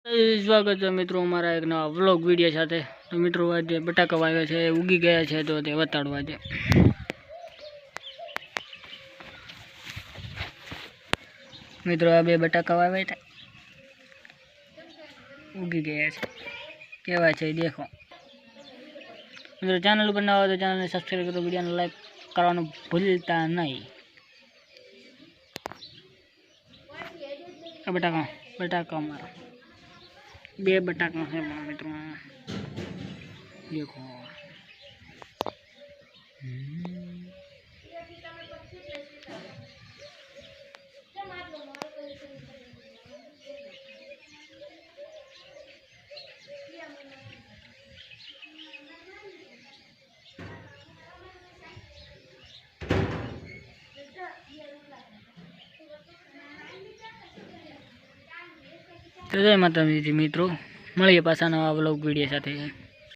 સ્વાગત છે મિત્રો અમારા એક નવા વ્લોગ વિડીયો સાથે। તો મિત્રો આજે બટાકા વાવ્યા છે, ઉગી ગયા છે, તો તે વતાડવા છે। મિત્રો આ બે બટાકા વાવ્યા છે, ઉગી ગયા છે, કેવા છે દેખો। મિત્રો ચેનલ ઉપર નવા હોય તો ચેનલને સબસ્ક્રાઈબ કરો, વિડીયોને લાઈક કરવાનું ભૂલતા નહીં। આ બટાકા મારા બે બટાકા છે મિત્રો, દેખો। તો જય માતાજી મિત્રો, મળીએ પાછા નવા વ્લોગ વિડીયો સાથે।